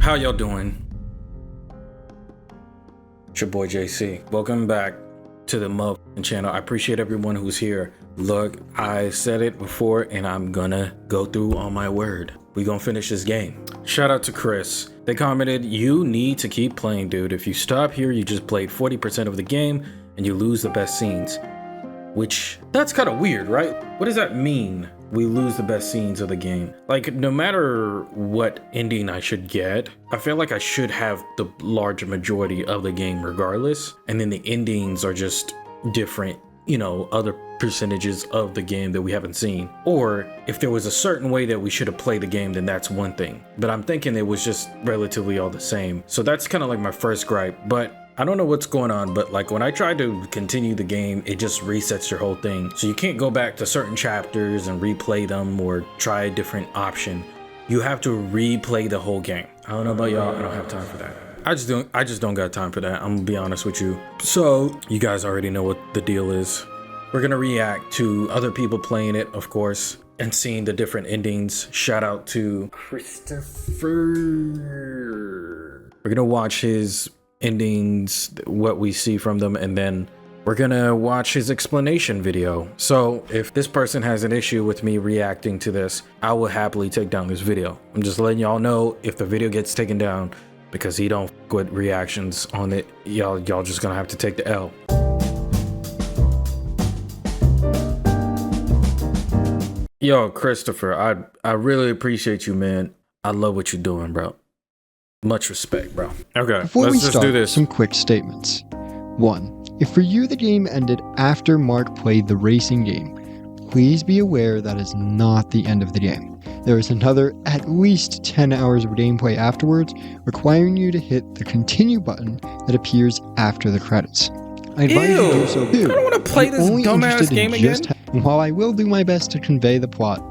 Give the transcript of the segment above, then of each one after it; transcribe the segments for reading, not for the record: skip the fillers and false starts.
How y'all doing? It's your boy JC. Welcome back to the motherfucking channel. I appreciate everyone who's here. Look, I said it before and I'm gonna go through on my word. We gonna finish this game. Shout out to Chris. They commented, you need to keep playing, dude. If you stop here, you just played 40% of the game and you lose the best scenes. Which, that's kind of weird, right? What does that mean? We lose the best scenes of the game. Like, no matter what ending I should get, I feel like I should have the large majority of the game regardless. And then the endings are just different, you know, other percentages of the game that we haven't seen. Or if there was a certain way that we should have played the game, then that's one thing. But I'm thinking it was just relatively all the same. So that's kind of like my first gripe. But I don't know what's going on, but like when I try to continue the game, it just resets your whole thing. So you can't go back to certain chapters and replay them or try a different option. You have to replay the whole game. I don't know about y'all, I don't have time for that. I just don't got time for that. I'm gonna be honest with you. So you guys already know what the deal is. We're gonna react to other people playing it, of course, and seeing the different endings. Shout out to Cristifer. We're gonna watch his endings, what we see from them, and then we're gonna watch his explanation video. So if this person has an issue with me reacting to this, I will happily take down this video. I'm just letting y'all know if the video gets taken down because he don't f with reactions on it, y'all just gonna have to take the L. Yo, Cristifer, I really appreciate you, man. I love what you're doing, bro. Much respect, bro. Okay, Before let's just do this. Some quick statements. 1. If for you the game ended after Mark played the racing game, please be aware that is not the end of the game. There is another at least 10 hours of gameplay afterwards, requiring you to hit the continue button that appears after the credits. I advise you to do so too. I don't want to play this dumbass game again. While I will do my best to convey the plot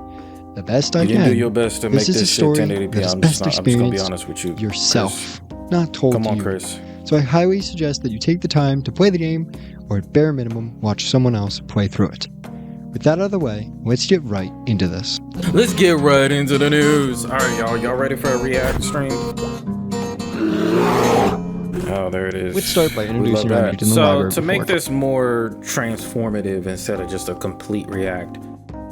the best I can, do your best to make this shit 1080p. I'm just gonna be honest with you. Yourself, not told Come on, you. Chris. So I highly suggest that you take the time to play the game, or at bare minimum, watch someone else play through it. With that out of the way, let's get right into this. Let's get right into the news. All right, y'all ready for a react stream? Oh, there it is. Let's start by introducing our mate in the library. So to make this more transformative instead of just a complete react,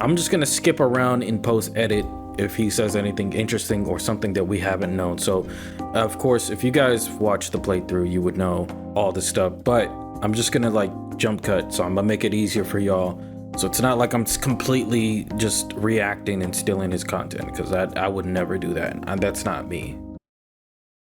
I'm just gonna skip around in post-edit if he says anything interesting or something that we haven't known. So, of course, if you guys watch the playthrough, you would know all this stuff, but I'm just gonna like jump cut, so I'm gonna make it easier for y'all. So it's not like I'm completely just reacting and stealing his content, because I would never do that. That's not me.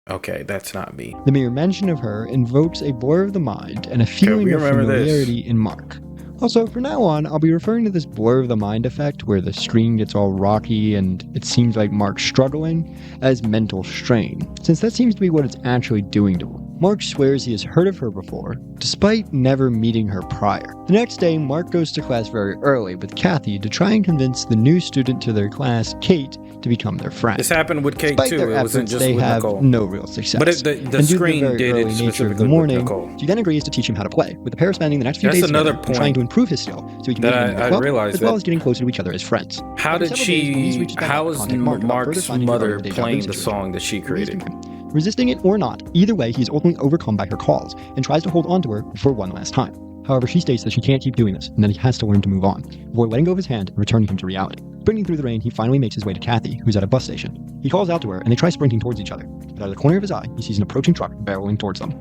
Okay, that's not me. The mere mention of her invokes a blur of the mind and a feeling of familiarity in Mark. Also, from now on, I'll be referring to this blur of the mind effect where the screen gets all rocky and it seems like Mark's struggling as mental strain, since that seems to be what it's actually doing to him. Mark swears he has heard of her before, despite never meeting her prior. The next day, Mark goes to class very early with Kathy to try and convince the new student to their class, Kate, to become their friend. This happened with Kate Despite too. Their It wasn't efforts, just they with have Nicole. no real success. But the screen did it specifically of the morning, with Nicole. she then agrees to teach him how to play, with the pair spending the next few days together and trying to improve his skill so he can that meet him in the club, realized as well as getting closer to each other as friends. How did she? How is Mark's mother playing the song that she created? Resisting it or not, either way, he is ultimately overcome by her calls and tries to hold on to her for one last time. However, she states that she can't keep doing this and that he has to learn to move on, before letting go of his hand and returning him to reality. Sprinting through the rain, he finally makes his way to Kathy, who's at a bus station. He calls out to her and they try sprinting towards each other, but out of the corner of his eye, he sees an approaching truck barreling towards them.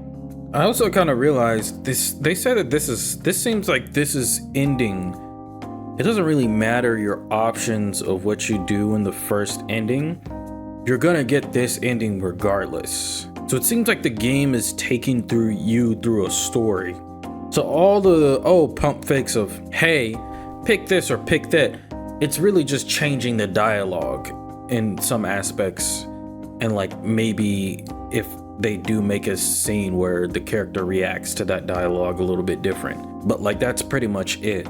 I also kind of realized this. They said that this seems like this is ending. It doesn't really matter your options of what you do in the first ending. You're gonna get this ending regardless. So it seems like the game is taking you through a story. So all the pump fakes of, hey, pick this or pick that, it's really just changing the dialogue in some aspects. And like maybe if they do make a scene where the character reacts to that dialogue a little bit different. But like that's pretty much it.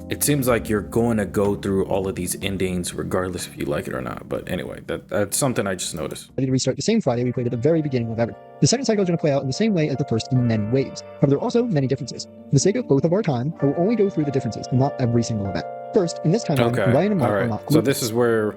It seems like you're going to go through all of these endings regardless if you like it or not. But anyway, that's something I just noticed. Ready to restart the same Friday we played at the very beginning of everything. The second cycle is going to play out in the same way as the first in many ways. However, there are also many differences. For the sake of both of our time, I will only go through the differences and not every single event. First, in this timeline, Ryan and Mark are not So this is where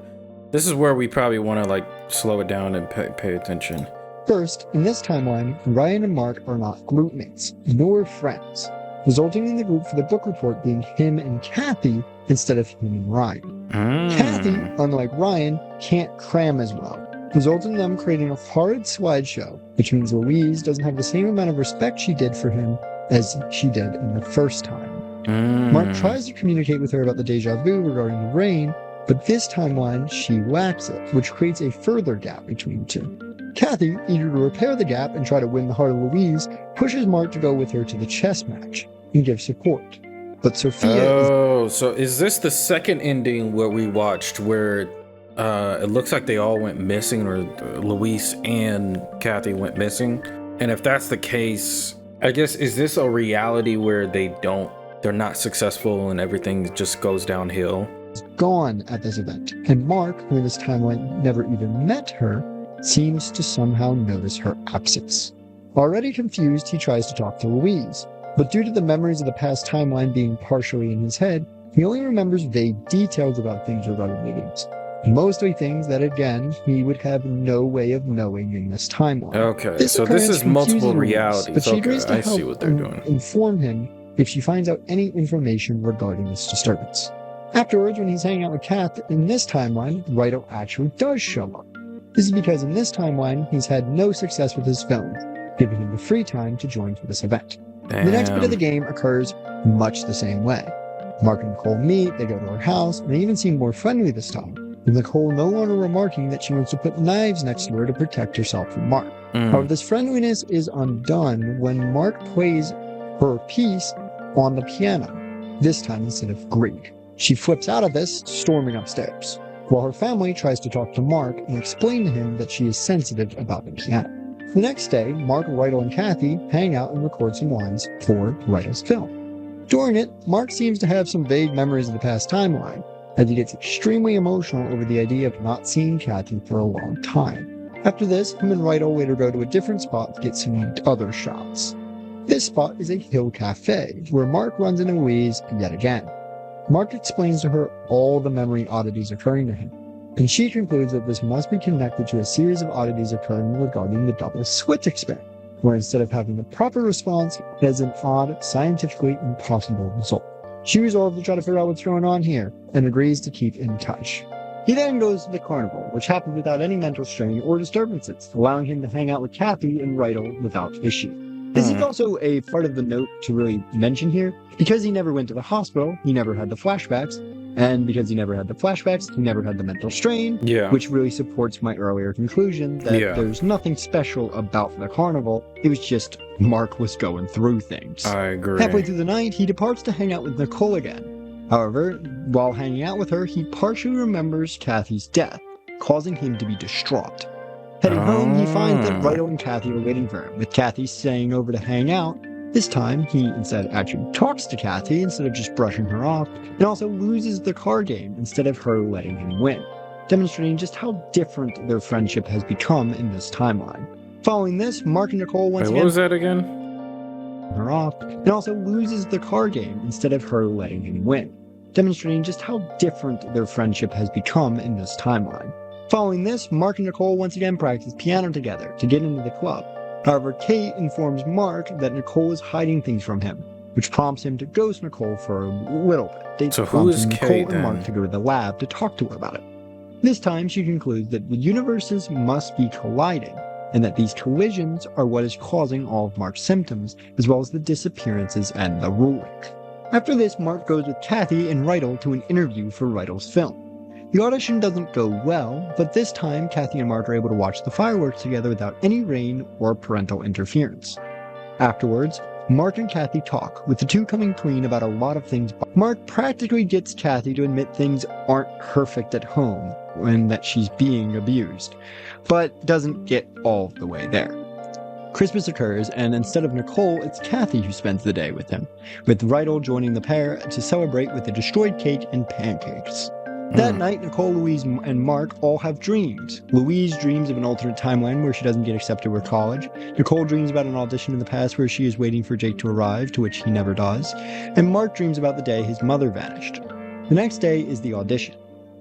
This is where we probably want to like slow it down and pay attention. First, in this timeline, Ryan and Mark are not group mates, nor friends, resulting in the group for the book report being him and Kathy instead of him and Ryan. Kathy, unlike Ryan, can't cram as well, resulting in them creating a horrid slideshow, which means Louise doesn't have the same amount of respect she did for him as she did in the first time. Mark tries to communicate with her about the deja vu regarding the rain, but this timeline she lacks it, which creates a further gap between the two. Kathy, eager to repair the gap and try to win the heart of Louise, pushes Mark to go with her to the chess match and give support. But Sophia so is this the second ending where we watched where it looks like they all went missing, or Louise and Kathy went missing? And if that's the case, I guess, is this a reality where they're not successful and everything just goes downhill? Gone at this event, and Mark, who in this timeline never even met her, seems to somehow notice her absence. Already confused, he tries to talk to Louise, but due to the memories of the past timeline being partially in his head, he only remembers vague details about things regarding meetings. Mostly things that, again, he would have no way of knowing in this timeline. Okay, so this is multiple realities. But she okay, agrees to I help see what they're doing. Inform him if she finds out any information regarding this disturbance. Afterwards, when he's hanging out with Kath in this timeline, Riddle actually does show up. This is because in this timeline, he's had no success with his film, giving him the free time to join for this event. Damn. The next bit of the game occurs much the same way. Mark and Nicole meet, they go to her house, and they even seem more friendly this time, with Nicole no longer remarking that she wants to put knives next to her to protect herself from Mark. However, this friendliness is undone when Mark plays her piece on the piano, this time instead of Greek. She flips out of this, storming upstairs, while her family tries to talk to Mark and explain to him that she is sensitive about the piano. The next day, Mark, Riddle, and Kathy hang out and record some lines for Riddle's film. During it, Mark seems to have some vague memories of the past timeline, as he gets extremely emotional over the idea of not seeing Kathy for a long time. After this, him and Riddle later go to a different spot to get some other shots. This spot is a hill cafe, where Mark runs into Louise yet again. Mark explains to her all the memory oddities occurring to him, and she concludes that this must be connected to a series of oddities occurring regarding the double switch experiment, where instead of having the proper response, it has an odd, scientifically impossible result. She resolves to try to figure out what's going on here, and agrees to keep in touch. He then goes to the carnival, which happens without any mental strain or disturbances, allowing him to hang out with Kathy and Riddle without issue. This is also a part of the note to really mention here. Because he never went to the hospital, he never had the flashbacks, and because he never had the flashbacks, he never had the mental strain, which really supports my earlier conclusion that there's nothing special about the carnival. It was just Mark was going through things. I agree. Halfway through the night, he departs to hang out with Nicole again. However, while hanging out with her, he partially remembers Kathy's death, causing him to be distraught. Heading home, he finds that Riddle and Kathy are waiting for him, with Kathy staying over to hang out. This time, he instead actually talks to Kathy instead of just brushing her off, and also loses the card game instead of her letting him win, demonstrating just how different their friendship has become in this timeline. Following this, Mark and Nicole once again... What was that again? ...her off, and also loses the card game instead of her letting him win, demonstrating just how different their friendship has become in this timeline. Following this, Mark and Nicole once again practice piano together to get into the club. However, Kate informs Mark that Nicole is hiding things from him, which prompts him to ghost Nicole for a little bit. So who is Kate and Mark to go to the lab to talk to her about it. This time, she concludes that the universes must be colliding, and that these collisions are what is causing all of Mark's symptoms, as well as the disappearances and the ruling. After this, Mark goes with Kathy and Riddle to an interview for Riddle's film. The audition doesn't go well, but this time Kathy and Mark are able to watch the fireworks together without any rain or parental interference. Afterwards, Mark and Kathy talk, with the two coming clean about a lot of things. Mark practically gets Kathy to admit things aren't perfect at home, and that she's being abused, but doesn't get all the way there. Christmas occurs, and instead of Nicole, it's Kathy who spends the day with him, with Riddle joining the pair to celebrate with a destroyed cake and pancakes. That night, Nicole, Louise, and Mark all have dreams. Louise dreams of an alternate timeline where she doesn't get accepted for college. Nicole dreams about an audition in the past where she is waiting for Jake to arrive, to which he never does. And Mark dreams about the day his mother vanished. The next day is the audition.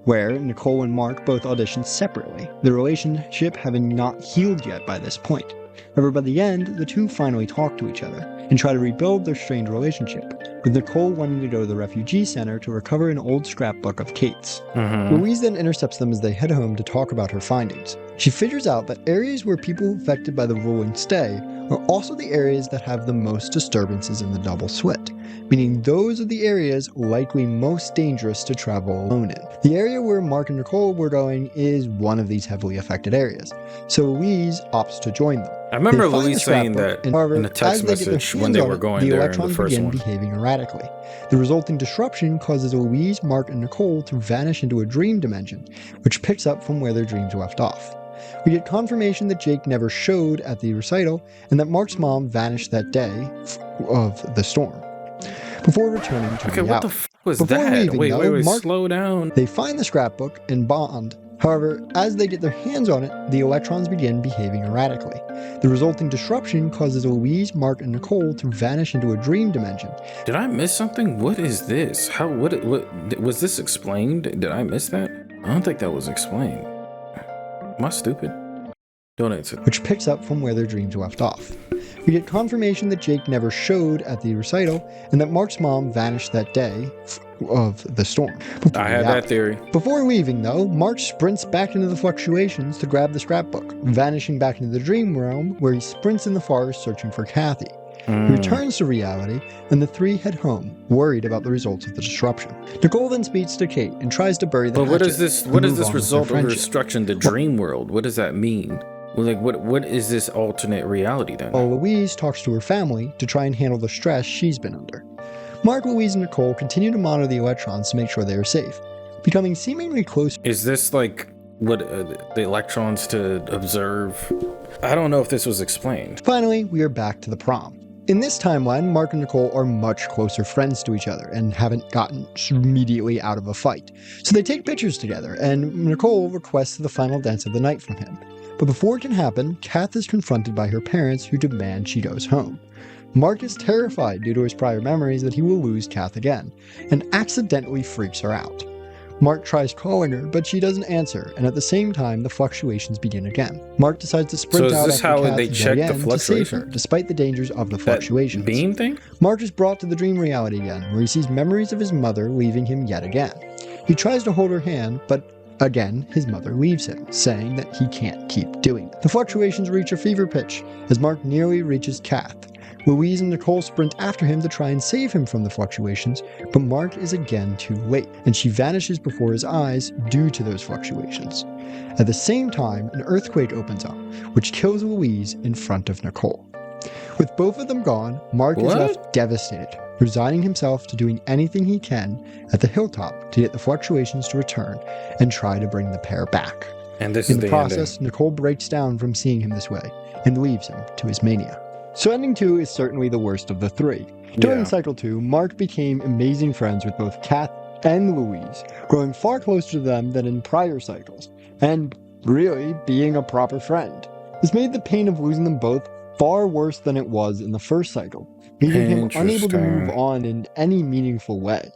where Nicole and Mark both auditioned separately, the relationship having not healed yet by this point. However, by the end, the two finally talk to each other and try to rebuild their strained relationship, with Nicole wanting to go to the refugee center to recover an old scrapbook of Kate's. Louise then intercepts them as they head home to talk about her findings. She figures out that areas where people affected by the rolling stay are also the areas that have the most disturbances in the double sweat, meaning those are the areas likely most dangerous to travel alone in. The area where Mark and Nicole were going is one of these heavily affected areas, so Louise opts to join them. I remember Louise saying that in the text message when they were going there in the first one. The electrons begin behaving erratically. The resulting disruption causes Louise, Mark, and Nicole to vanish into a dream dimension, which picks up from where their dreams left off. We get confirmation that Jake never showed at the recital, and that Mark's mom vanished that day of the storm, before returning to reality. What the f was Before that? Leaving, wait, Mark, slow down. They find the scrapbook and bond. However, as they get their hands on it, the electrons begin behaving erratically. The resulting disruption causes Louise, Mark, and Nicole to vanish into a dream dimension. Did I miss something? What is this? What was this explained? Did I miss that? I don't think that was explained. Am I stupid? Don't answer. Which picks up from where their dreams left off. We get confirmation that Jake never showed at the recital, and that Mark's mom vanished that day of the storm. I had that theory. Before leaving, though, Mark sprints back into the fluctuations to grab the scrapbook, vanishing back into the dream realm, where he sprints in the forest searching for Kathy. He returns to reality, and the three head home, worried about the results of the disruption. Nicole then speaks to Kate and tries to bury the hatchet. But what is this result of the destruction, the dream world? What does that mean? Well, like, what is this alternate reality then? While Louise talks to her family to try and handle the stress she's been under. Mark, Louise, and Nicole continue to monitor the electrons to make sure they are safe, becoming seemingly close. Is this like what the electrons to observe? I don't know if this was explained. Finally, we are back to the prom. In this timeline, Mark and Nicole are much closer friends to each other and haven't gotten immediately out of a fight. So they take pictures together, and Nicole requests the final dance of the night from him. But before it can happen, Kath is confronted by her parents who demand she goes home. Mark is terrified due to his prior memories that he will lose Kath again, and accidentally freaks her out. Mark tries calling her, but she doesn't answer, and at the same time, the fluctuations begin again. Mark decides to sprint out after Kath they check the to save her, despite the dangers of the fluctuations. That beam thing? Mark is brought to the dream reality again, where he sees memories of his mother leaving him yet again. He tries to hold her hand, but again, his mother leaves him, saying that he can't keep doing it. The fluctuations reach a fever pitch, as Mark nearly reaches Kath. Louise and Nicole sprint after him to try and save him from the fluctuations, but Mark is again too late, and she vanishes before his eyes due to those fluctuations. At the same time, an earthquake opens up, which kills Louise in front of Nicole. With both of them gone, Mark is left devastated, resigning himself to doing anything he can at the hilltop to get the fluctuations to return and try to bring the pair back. And this in is the process, ending. Nicole breaks down from seeing him this way and leaves him to his mania. So ending 2 is certainly the worst of the 3. During cycle 2, Mark became amazing friends with both Kath and Louise, growing far closer to them than in prior cycles, and really being a proper friend. This made the pain of losing them both far worse than it was in the first cycle, leaving him unable to move on in any meaningful way.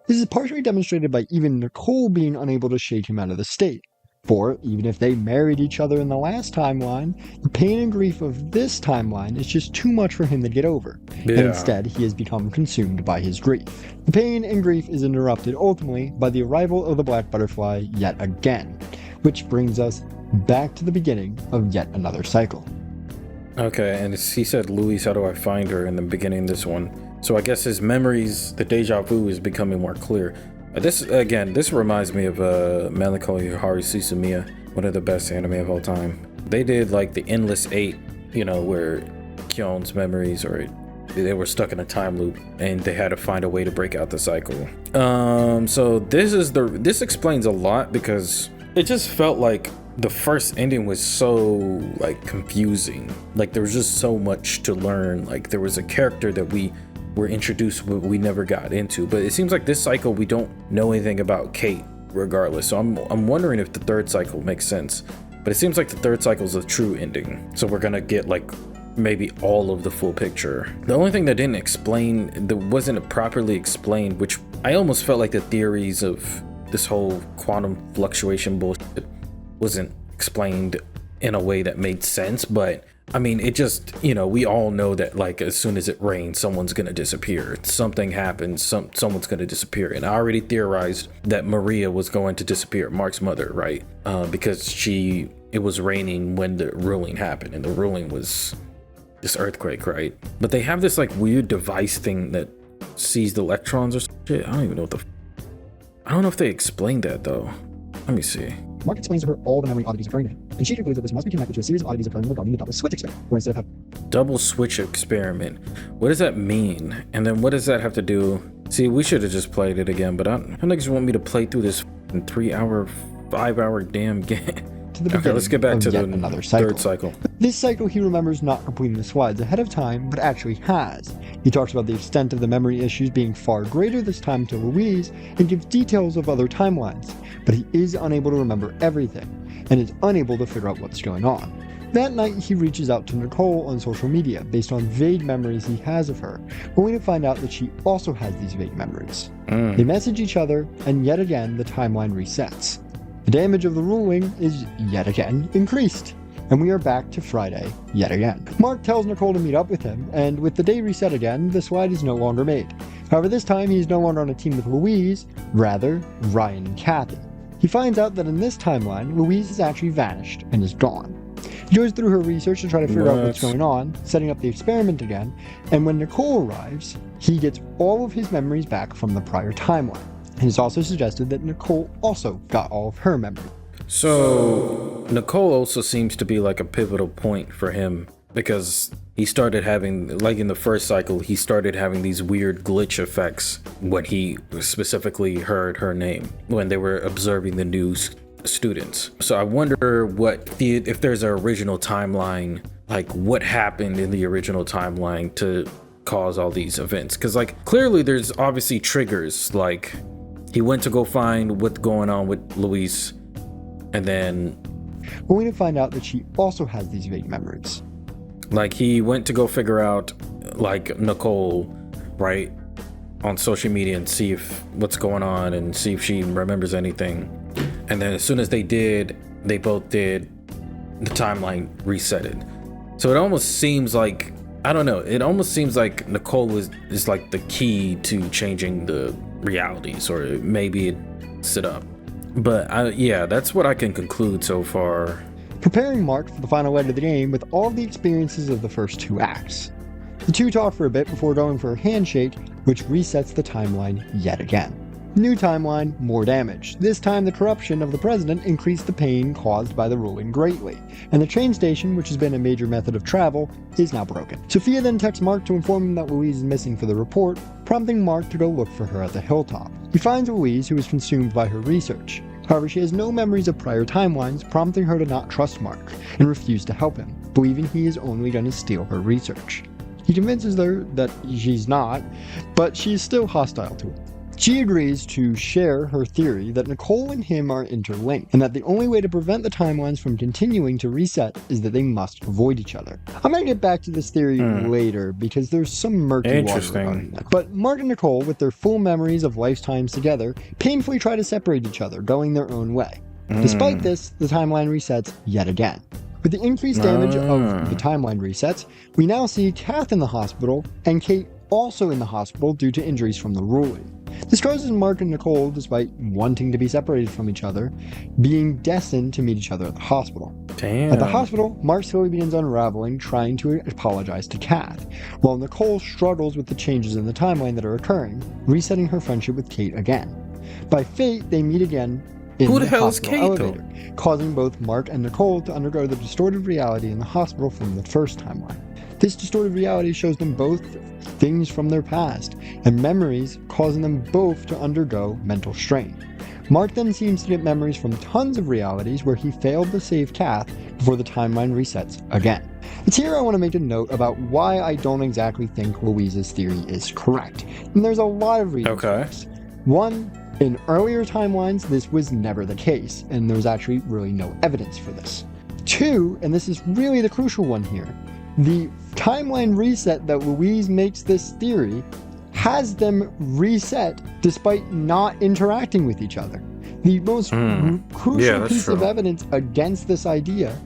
This is partially demonstrated by even Nicole being unable to shake him out of the state. For, even if they married each other in the last timeline, the pain and grief of this timeline is just too much for him to get over, and instead he has become consumed by his grief. The pain and grief is interrupted ultimately by the arrival of the black butterfly yet again, which brings us back to the beginning of yet another cycle. Okay, and he said, Louise, how do I find her in the beginning of this one? So I guess his memories, the deja vu is becoming more clear. This reminds me of Melancholy Haru Suzumiya, one of the best anime of all time. They did like the Endless 8, where Kyon's memories, or they were stuck in a time loop and they had to find a way to break out the cycle. So this explains a lot, because it just felt like the first ending was so like confusing. Like there was just so much to learn. Like there was a character that we were introduced but we never got into. But it seems like this cycle we don't know anything about Kate regardless. So I'm wondering if the third cycle makes sense. But it seems like the third cycle is a true ending. So we're gonna get like maybe all of the full picture. The only thing that wasn't properly explained, which I almost felt like the theories of this whole quantum fluctuation bullshit wasn't explained in a way that made sense, but I mean, it just, we all know that like as soon as it rains, someone's gonna disappear. Something happens, someone's gonna disappear. And I already theorized that Maria was going to disappear, Mark's mother, right? Because it was raining when the ruling happened, and the ruling was this earthquake, right? But they have this like weird device thing that sees the electrons or shit. I don't even know I don't know if they explained that though. Let me see. Mark explains to her all the memory oddities occurring to him, and she concludes that this must be connected to a series of oddities occurring regarding the double switch experiment, where instead of double switch experiment. What does that mean? And then what does that have to do? See, we should have just played it again, but I don't think you want me to play through this 3-hour, 5-hour damn game. Okay, let's get back to the third cycle. This cycle he remembers not completing the slides ahead of time, but actually has. He talks about the extent of the memory issues being far greater this time to Louise, and gives details of other timelines, but he is unable to remember everything, and is unable to figure out what's going on. That night, he reaches out to Nicole on social media based on vague memories he has of her, only to find out that she also has these vague memories. They message each other, and yet again the timeline resets. The damage of the ruling is yet again increased, and we are back to Friday yet again. Mark tells Nicole to meet up with him, and with the day reset again, the slide is no longer made. However, this time he is no longer on a team with Louise, rather Ryan and Kathy. He finds out that in this timeline, Louise has actually vanished and is gone. He goes through her research to try to figure out what's going on, setting up the experiment again, and when Nicole arrives, he gets all of his memories back from the prior timeline. It is also suggested that Nicole also got all of her memory. So Nicole also seems to be like a pivotal point for him, because he started having, like in the first cycle, he started having these weird glitch effects when he specifically heard her name, when they were observing the new students. So I wonder if there's an original timeline, like what happened in the original timeline to cause all these events. Because like clearly there's obviously triggers, like he went to go find what's going on with Louise, and then only to find out that she also has these vague memories. Like he went to go figure out like Nicole, right, on social media and see if what's going on and see if she remembers anything. And then as soon as they both did, the timeline resetted. So it almost seems like, I don't know, it almost seems like Nicole is like the key to changing the realities, or maybe it set up. But yeah, that's what I can conclude so far. Preparing Mark for the final leg of the game with all the experiences of the first 2 acts. The two talk for a bit before going for a handshake, which resets the timeline yet again. New timeline, more damage. This time the corruption of the president increased the pain caused by the ruling greatly, and the train station, which has been a major method of travel, is now broken. Sophia then texts Mark to inform him that Louise is missing for the report, prompting Mark to go look for her at the hilltop. He finds Louise, who is consumed by her research. However, she has no memories of prior timelines, prompting her to not trust Mark, and refuse to help him, believing he is only going to steal her research. He convinces her that she's not, but she is still hostile to him. She agrees to share her theory that Nicole and him are interlinked, and that the only way to prevent the timelines from continuing to reset is that they must avoid each other. I'm going to get back to this theory later, because there's some murky water regarding that. But Mark and Nicole, with their full memories of lifetimes together, painfully try to separate each other, going their own way. Despite this, the timeline resets yet again. With the increased damage of the timeline resets, we now see Kath in the hospital, and Kate also in the hospital due to injuries from the ruling. This causes Mark and Nicole, despite wanting to be separated from each other, being destined to meet each other at the hospital. Damn. At the hospital, Mark slowly begins unraveling, trying to apologize to Kath, while Nicole struggles with the changes in the timeline that are occurring, resetting her friendship with Kate again. By fate, they meet again in Who the the hell is hospital Kate, elevator, causing both Mark and Nicole to undergo the distorted reality in the hospital from the first timeline. This distorted reality shows them both things from their past, and memories causing them both to undergo mental strain. Mark then seems to get memories from tons of realities where he failed to save Kath before the timeline resets again. It's here I want to make a note about why I don't exactly think Louise's theory is correct, and there's a lot of reasons for this. One, in earlier timelines this was never the case, and there's actually really no evidence for this. Two, and this is really the crucial one here, the timeline reset that Louise makes this theory has them reset despite not interacting with each other. The most crucial that's piece of true. evidence against this idea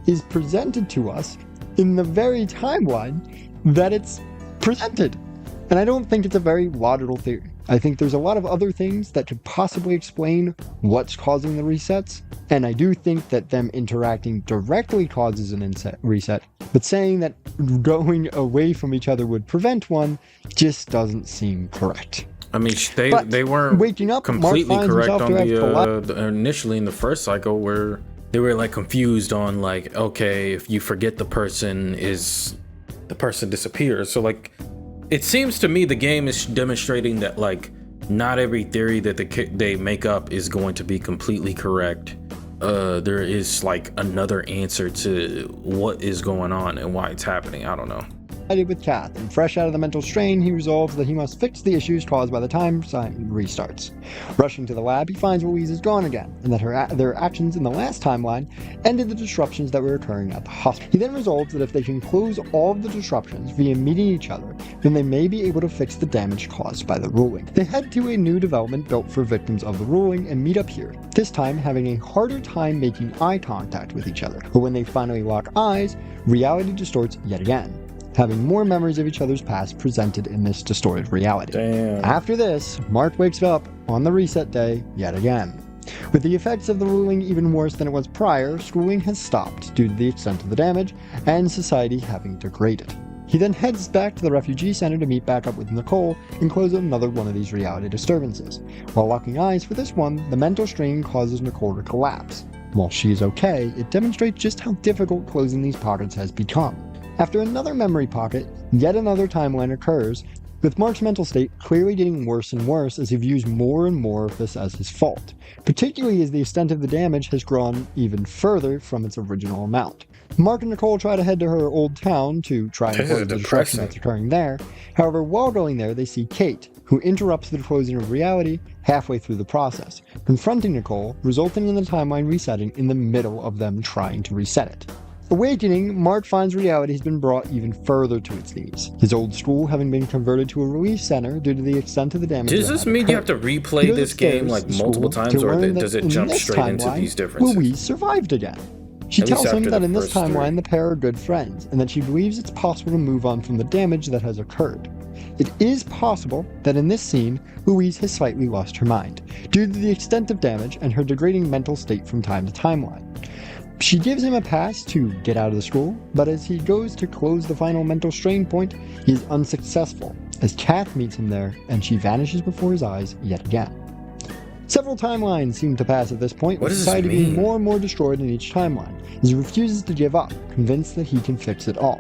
is presented to us in the very timeline that it's presented. And I don't think it's a very logical theory. I think there's a lot of other things that could possibly explain what's causing the resets, and I do think that them interacting directly causes an reset, but saying that going away from each other would prevent one just doesn't seem correct. I mean, But they weren't waking up, completely Mark finds correct himself on to have initially in the first cycle, where they were like confused on like, okay, if you forget the person disappears. So like, it seems to me the game is demonstrating that like not every theory that they make up is going to be completely correct. There is like another answer to what is going on and why it's happening. I don't know. with Kath, and fresh out of the mental strain, he resolves that he must fix the issues caused by the time sign restarts. Rushing to the lab, he finds Louise is gone again, and that their actions in the last timeline ended the disruptions that were occurring at the hospital. He then resolves that if they can close all of the disruptions via meeting each other, then they may be able to fix the damage caused by the ruling. They head to a new development built for victims of the ruling and meet up here, this time having a harder time making eye contact with each other. But when they finally lock eyes, reality distorts yet again, having more memories of each other's past presented in this distorted reality. Damn. After this, Mark wakes up on the reset day yet again. With the effects of the ruling even worse than it was prior, schooling has stopped due to the extent of the damage, and society having degraded. He then heads back to the refugee center to meet back up with Nicole and close another one of these reality disturbances. While locking eyes for this one, the mental strain causes Nicole to collapse. While she is okay, it demonstrates just how difficult closing these pockets has become. After another memory pocket, yet another timeline occurs, with Mark's mental state clearly getting worse and worse as he views more and more of this as his fault, particularly as the extent of the damage has grown even further from its original amount. Mark and Nicole try to head to her old town to try and close the destruction that's occurring there. However, while going there, they see Kate, who interrupts the closing of reality halfway through the process, confronting Nicole, resulting in the timeline resetting in the middle of them trying to reset it. Awakening, Mark finds reality has been brought even further to its knees, his old school having been converted to a relief center due to the extent of the damage. Does this mean you have to replay this game like multiple times, or does it jump straight into these differences? Louise survived again. She tells him that in this timeline the pair are good friends, and that she believes it's possible to move on from the damage that has occurred. It is possible that in this scene, Louise has slightly lost her mind, due to the extent of damage and her degrading mental state from time to timeline. She gives him a pass to get out of the school, but as he goes to close the final mental strain point, he is unsuccessful, as Kath meets him there, and she vanishes before his eyes yet again. Several timelines seem to pass at this point, with society being more and more destroyed in each timeline, as he refuses to give up, convinced that he can fix it all.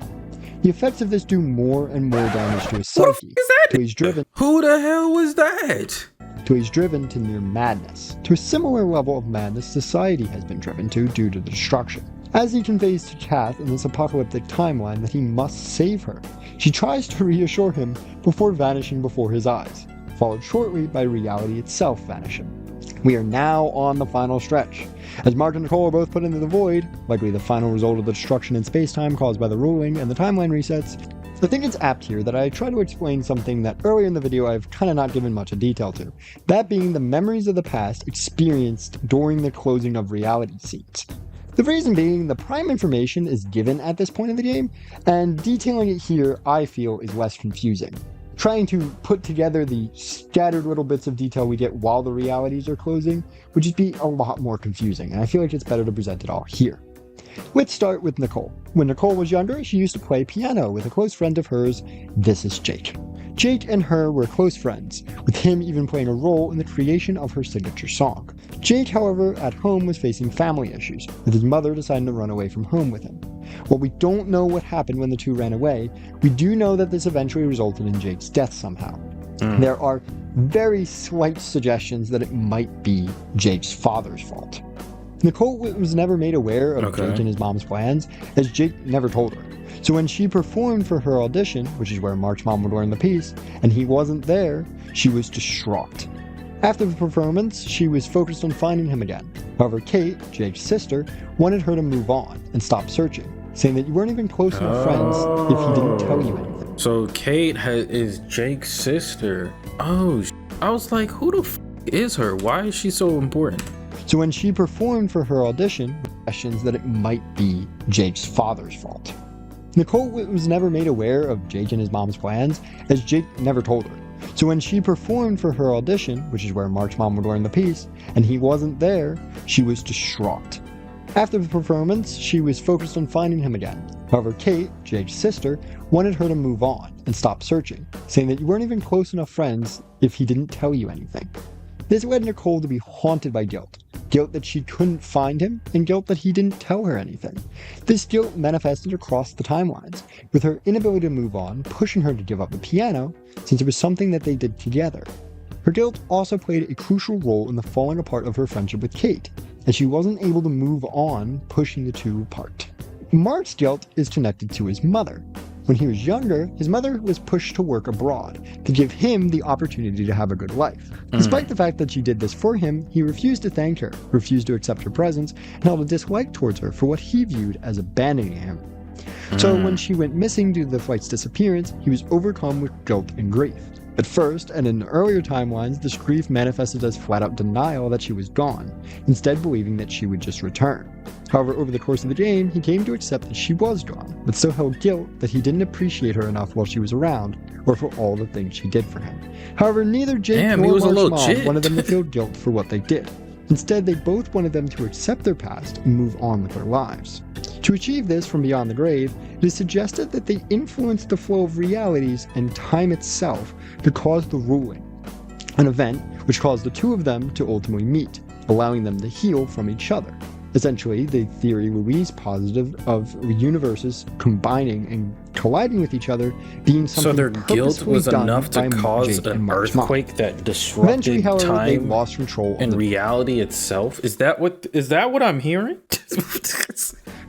The effects of this do more and more damage to his psyche, to he's driven. Who the hell was that? To he's driven to near madness, to a similar level of madness society has been driven to due to the destruction. As he conveys to Kath in this apocalyptic timeline that he must save her, she tries to reassure him before vanishing before his eyes, followed shortly by reality itself vanishing. We are now on the final stretch. As Mark and Nicole are both put into the void, likely the final result of the destruction in space-time caused by the ruling and the timeline resets, I think it's apt here that I try to explain something that earlier in the video I've kind of not given much detail to, that being the memories of the past experienced during the closing of reality scenes. The reason being, the prime information is given at this point in the game, and detailing it here I feel is less confusing. Trying to put together the scattered little bits of detail we get while the realities are closing would just be a lot more confusing, and I feel like it's better to present it all here. Let's start with Nicole. When Nicole was younger, she used to play piano with a close friend of hers. This is Jake. Jake and her were close friends, with him even playing a role in the creation of her signature song. Jake, however, at home was facing family issues, with his mother deciding to run away from home with him. While we don't know what happened when the two ran away, we do know that this eventually resulted in Jake's death somehow. There are very slight suggestions that it might be Jake's father's fault. Nicole was never made aware of Jake and his mom's plans, as Jake never told her. So when she performed for her audition, which is where Mark's mom would learn the piece, and he wasn't there, she was distraught. After the performance, she was focused on finding him again. However, Kate, Jake's sister, wanted her to move on and stop searching, saying that you weren't even close enough friends if he didn't tell you anything. So Kate is Jake's sister. Oh, I was like, who the f is her? Why is she so important? So when she performed for her audition, questions that it might be Jake's father's fault. Nicole was never made aware of Jake and his mom's plans, as Jake never told her. So when she performed for her audition, which is where Mark's mom would learn the piece, and he wasn't there, she was distraught. After the performance, she was focused on finding him again. However, Kate, Jake's sister, wanted her to move on and stop searching, saying that you weren't even close enough friends if he didn't tell you anything. This led Nicole to be haunted by guilt. Guilt that she couldn't find him, and guilt that he didn't tell her anything. This guilt manifested across the timelines, with her inability to move on pushing her to give up the piano, since it was something that they did together. Her guilt also played a crucial role in the falling apart of her friendship with Kate, as she wasn't able to move on, pushing the two apart. Mark's guilt is connected to his mother. When he was younger, his mother was pushed to work abroad to give him the opportunity to have a good life. Despite the fact that she did this for him, he refused to thank her, refused to accept her presence, and held a dislike towards her for what he viewed as abandoning him. So when she went missing due to the flight's disappearance, he was overcome with guilt and grief. At first, and in earlier timelines, this grief manifested as flat-out denial that she was gone, instead believing that she would just return. However, over the course of the game, he came to accept that she was gone, but still held guilt that he didn't appreciate her enough while she was around, or for all the things she did for him. However, neither Jake nor Mark's mom wanted them to feel guilt for what they did. Instead, they both wanted them to accept their past and move on with their lives. To achieve this from beyond the grave, it is suggested that they influenced the flow of realities and time itself to cause the ruling, an event which caused the two of them to ultimately meet, allowing them to heal from each other. Essentially, the theory Louise posited of universes combining and colliding with each other being something so their guilt was enough to cause an earthquake that disrupted time they lost control and reality itself. Is that what I'm hearing?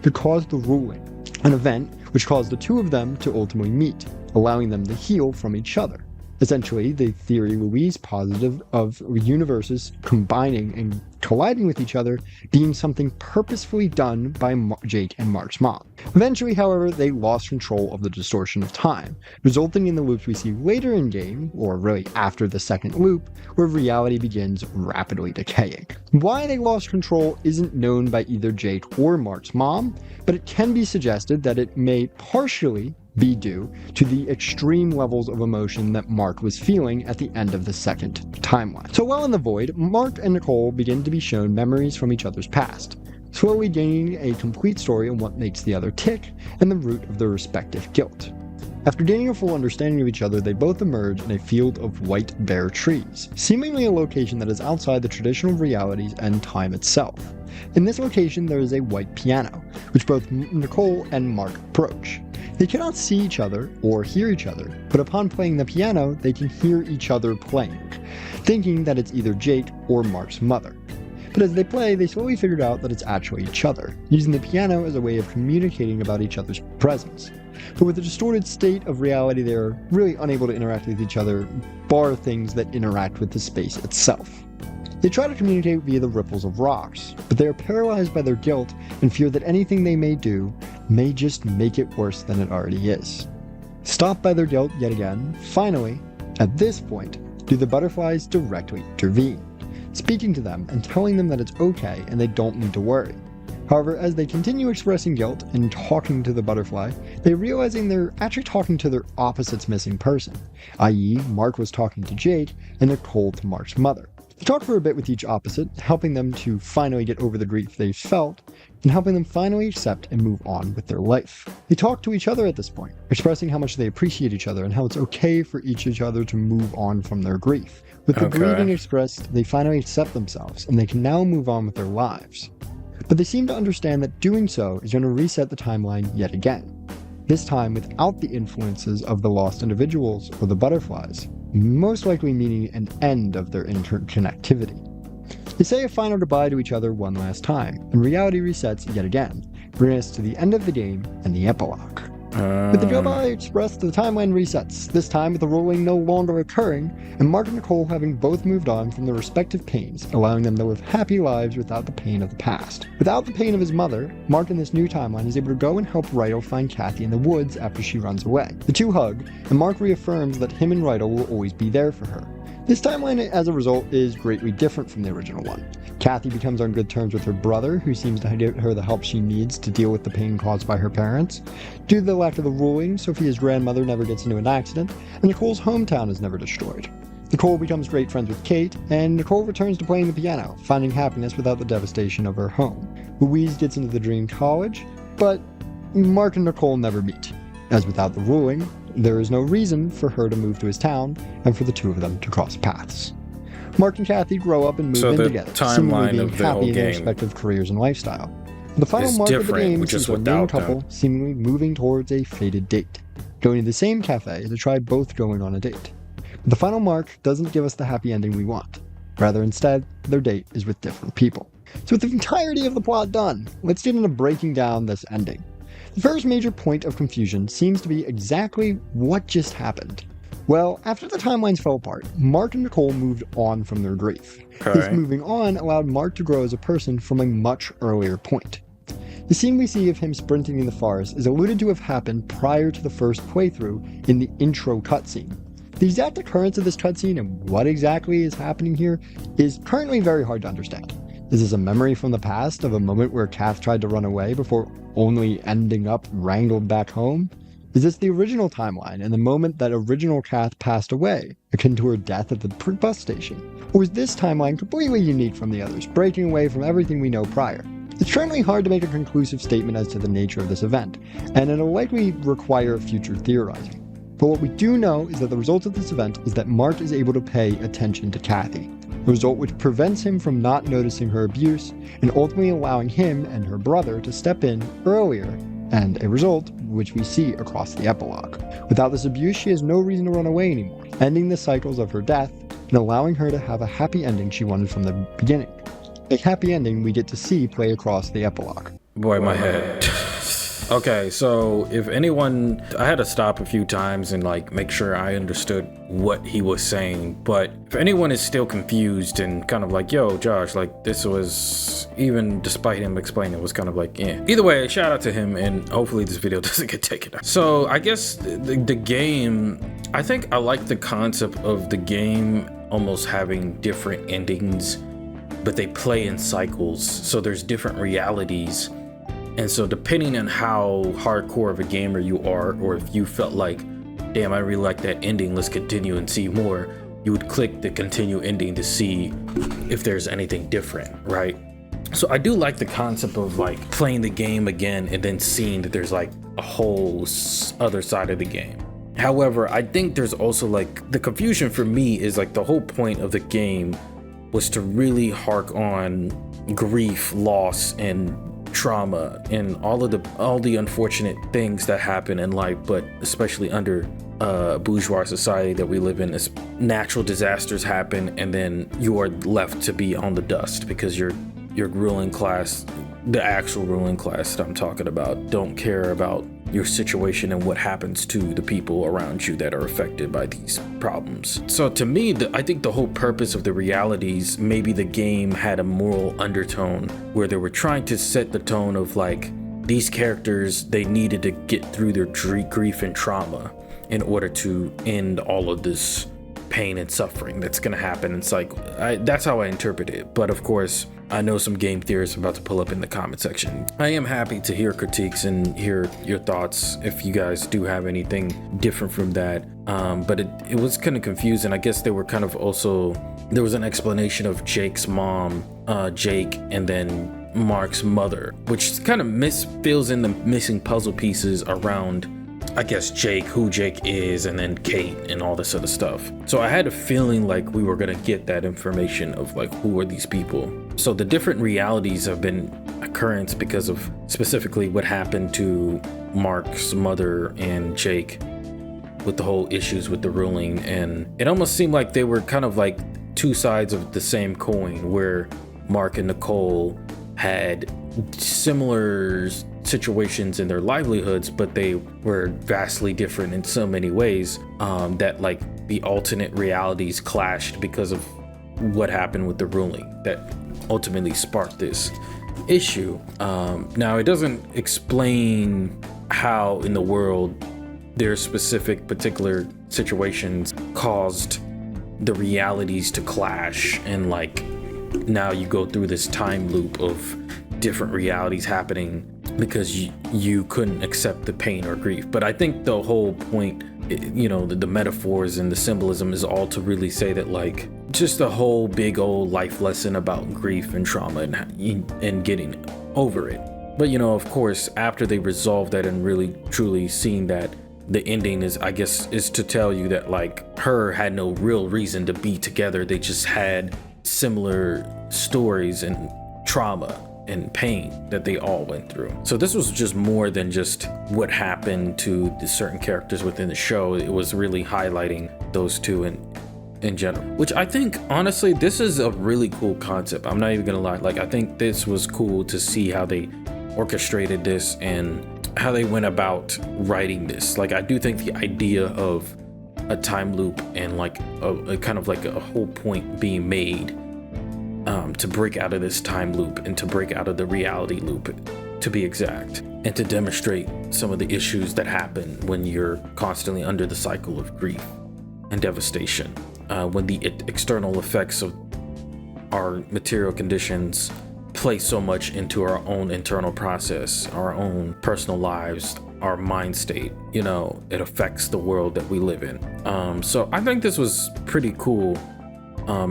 To cause the ruling, an event which caused the two of them to ultimately meet, allowing them to heal from each other. Essentially, the theory Louise posited of universes combining and colliding with each other being something purposefully done by Jake and Mark's mom. Eventually, however, they lost control of the distortion of time, resulting in the loops we see later in game, or really after the second loop, where reality begins rapidly decaying. Why they lost control isn't known by either Jake or Mark's mom, but it can be suggested that it may partially be due to the extreme levels of emotion that Mark was feeling at the end of the second timeline. So while in the void, Mark and Nicole begin to be shown memories from each other's past, slowly gaining a complete story on what makes the other tick and the root of their respective guilt. After gaining a full understanding of each other, they both emerge in a field of white bare trees, seemingly a location that is outside the traditional realities and time itself. In this location, there is a white piano, which both Nicole and Mark approach. They cannot see each other or hear each other, but upon playing the piano, they can hear each other playing, thinking that it's either Jake or Mark's mother. But as they play, they slowly figured out that it's actually each other, using the piano as a way of communicating about each other's presence. But with the distorted state of reality, they're really unable to interact with each other, bar things that interact with the space itself. They try to communicate via the ripples of rocks, but they are paralyzed by their guilt and fear that anything they may do may just make it worse than it already is. Stopped by their guilt yet again, finally, at this point, do the butterflies directly intervene, speaking to them and telling them that it's okay and they don't need to worry. However, as they continue expressing guilt and talking to the butterfly, they're realizing they're actually talking to their opposite's missing person, i.e. Mark was talking to Jake and Nicole to Mark's mother. They talk for a bit with each opposite, helping them to finally get over the grief they've felt, and helping them finally accept and move on with their life. They talk to each other at this point, expressing how much they appreciate each other and how it's okay for each other to move on from their grief. With the grieving expressed, they finally accept themselves, and they can now move on with their lives. But they seem to understand that doing so is going to reset the timeline yet again. This time without the influences of the lost individuals or the butterflies, most likely meaning an end of their interconnectivity. They say a final goodbye to each other one last time, and reality resets yet again, bringing us to the end of the game and the epilogue. With the goodbye expressed, the timeline resets, this time with the rolling no longer occurring, and Mark and Nicole having both moved on from their respective pains, allowing them to live happy lives without the pain of the past. Without the pain of his mother, Mark in this new timeline is able to go and help Rydell find Kathy in the woods after she runs away. The two hug, and Mark reaffirms that him and Rydell will always be there for her. This timeline, as a result, is greatly different from the original one. Kathy becomes on good terms with her brother, who seems to give her the help she needs to deal with the pain caused by her parents. Due to the lack of the ruling, Sophia's grandmother never gets into an accident, and Nicole's hometown is never destroyed. Nicole becomes great friends with Kate, and Nicole returns to playing the piano, finding happiness without the devastation of her home. Louise gets into the dream college, but Mark and Nicole never meet, as without the ruling, there is no reason for her to move to his town and for the two of them to cross paths. Mark and Kathy grow up and move in together, seemingly being happy in their respective careers and lifestyle. The final mark of the game sees a main couple seemingly moving towards a fated date, going to the same cafe to try both going on a date. But the final mark doesn't give us the happy ending we want. Rather, instead, their date is with different people. So with the entirety of the plot done, let's get into breaking down this ending. The first major point of confusion seems to be exactly what just happened. Well, after the timelines fell apart, Mark and Nicole moved on from their grief. This moving on allowed Mark to grow as a person from a much earlier point. The scene we see of him sprinting in the forest is alluded to have happened prior to the first playthrough in the intro cutscene. The exact occurrence of this cutscene and what exactly is happening here is currently very hard to understand. Is this a memory from the past of a moment where Kath tried to run away before only ending up wrangled back home? Is this the original timeline and the moment that original Kath passed away, akin to her death at the bus station? Or is this timeline completely unique from the others, breaking away from everything we know prior? It's currently hard to make a conclusive statement as to the nature of this event, and it'll likely require future theorizing. But what we do know is that the result of this event is that Mark is able to pay attention to Kathy, a result which prevents him from not noticing her abuse and ultimately allowing him and her brother to step in earlier, and a result which we see across the epilogue. Without this abuse, she has no reason to run away anymore, ending the cycles of her death and allowing her to have a happy ending she wanted from the beginning. A happy ending we get to see play across the epilogue. Boy, my head. Okay, so if anyone, I had to stop a few times and like make sure I understood what he was saying, but if anyone is still confused and kind of like, yo, Josh, like this was, even despite him explaining, it was kind of like, yeah. Either way, shout out to him, and hopefully this video doesn't get taken out. So I guess the game, I think I like the concept of the game almost having different endings, but they play in cycles, so there's different realities. And so depending on how hardcore of a gamer you are, or if you felt like, damn, I really like that ending, let's continue and see more, you would click the continue ending to see if there's anything different, right? So I do like the concept of like playing the game again and then seeing that there's like a whole other side of the game. However, I think there's also like, the confusion for me is like the whole point of the game was to really hark on grief, loss, and trauma and all the unfortunate things that happen in life, but especially under bourgeois society that we live in, as natural disasters happen and then you are left to be on the dust because your ruling class, the actual ruling class that I'm talking about, don't care about your situation and what happens to the people around you that are affected by these problems. So to me, I think the whole purpose of the realities, maybe the game had a moral undertone where they were trying to set the tone of like, these characters, they needed to get through their grief and trauma in order to end all of this pain and suffering that's going to happen in cycle. That's how I interpret it. But of course, I know some game theorists about to pull up in the comment section. I am happy to hear critiques and hear your thoughts if you guys do have anything different from that. But it was kind of confusing. I guess they were kind of also, there was an explanation of Jake's mom, Jake, and then Mark's mother, which kind of fills in the missing puzzle pieces around, I guess, Jake, who Jake is, and then Kate and all this other stuff. So I had a feeling like we were gonna get that information of like, who are these people? So the different realities have been occurrence because of specifically what happened to Mark's mother and Jake with the whole issues with the ruling. And it almost seemed like they were kind of like two sides of the same coin, where Mark and Nicole had similar situations in their livelihoods, but they were vastly different in so many ways that like the alternate realities clashed because of what happened with the ruling that ultimately sparked this issue. Now, it doesn't explain how in the world their specific particular situations caused the realities to clash, and like now you go through this time loop of different realities happening because you couldn't accept the pain or grief. But I think the whole point, you know, the metaphors and the symbolism is all to really say that, like, just a whole big old life lesson about grief and trauma and getting over it. But, you know, of course, after they resolve that and really truly seeing that, the ending is, I guess, is to tell you that, like, her had no real reason to be together. They just had similar stories and trauma and pain that they all went through. So this was just more than just what happened to the certain characters within the show. It was really highlighting those two in general, which I think, honestly, this is a really cool concept. I'm not even gonna lie. Like, I think this was cool to see how they orchestrated this and how they went about writing this. Like, I do think the idea of a time loop and like a kind of like a whole point being made to break out of this time loop and to break out of the reality loop, to be exact, and to demonstrate some of the issues that happen when you're constantly under the cycle of grief and devastation, when the external effects of our material conditions play so much into our own internal process, our own personal lives, our mind state. You know, it affects the world that we live in. So I think this was pretty cool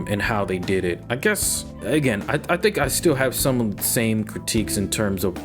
in how they did it. I guess, again, I think I still have some of the same critiques in terms of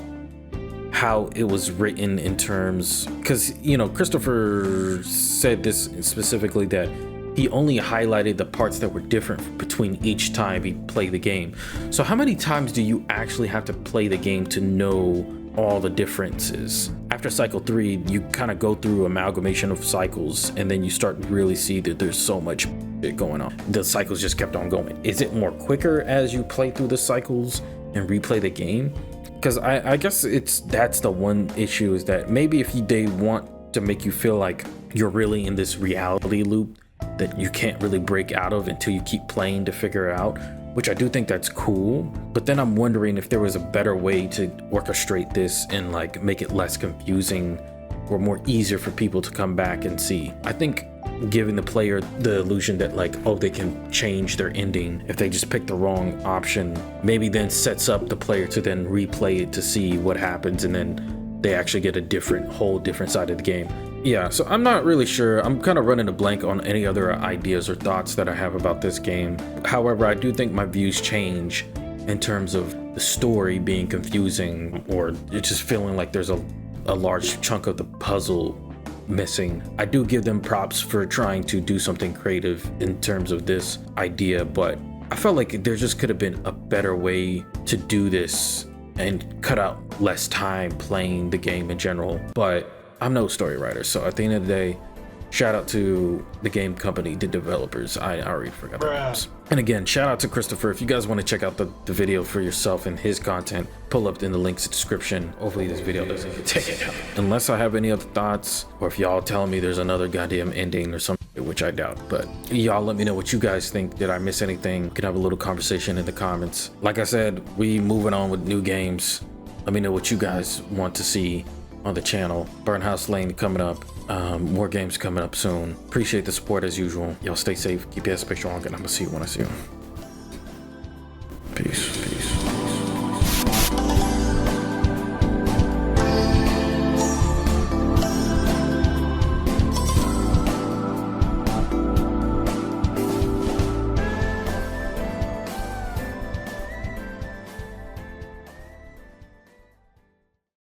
how it was written, in terms, because, you know, Cristifer said this specifically, that he only highlighted the parts that were different between each time he played the game. So how many times do you actually have to play the game to know all the differences? After cycle 3, you kind of go through amalgamation of cycles, and then you start to really see that there's so much shit going on. The cycles just kept on going. Is it more quicker as you play through the cycles and replay the game? Because I guess that's the one issue, is that maybe if they want to make you feel like you're really in this reality loop that you can't really break out of until you keep playing to figure it out, which I do think that's cool. But then I'm wondering if there was a better way to orchestrate this and like make it less confusing or more easier for people to come back and see. I think giving the player the illusion that, like, oh, they can change their ending if they just pick the wrong option, maybe then sets up the player to then replay it to see what happens, and then they actually get a whole different side of the game. Yeah, so I'm not really sure. I'm kind of running a blank on any other ideas or thoughts that I have about this game. However, I do think my views change in terms of the story being confusing, or it's just feeling like there's a large chunk of the puzzle missing. I do give them props for trying to do something creative in terms of this idea, but I felt like there just could have been a better way to do this and cut out less time playing the game in general. But I'm no story writer, so at the end of the day, shout out to the game company, the developers. I already forgot their names. And again, shout out to Cristifer. If you guys want to check out the video for yourself and his content, pull up in the links in the description. Hopefully this video doesn't get taken out. Unless I have any other thoughts, or if y'all telling me there's another goddamn ending or something, which I doubt. But y'all let me know what you guys think. Did I miss anything? We can have a little conversation in the comments. Like I said, we moving on with new games. Let me know what you guys want to see on the channel. Burnhouse Lane coming up. More games coming up soon. Appreciate the support as usual. Y'all stay safe, keep your ass strong, and I'm gonna see you when I see you.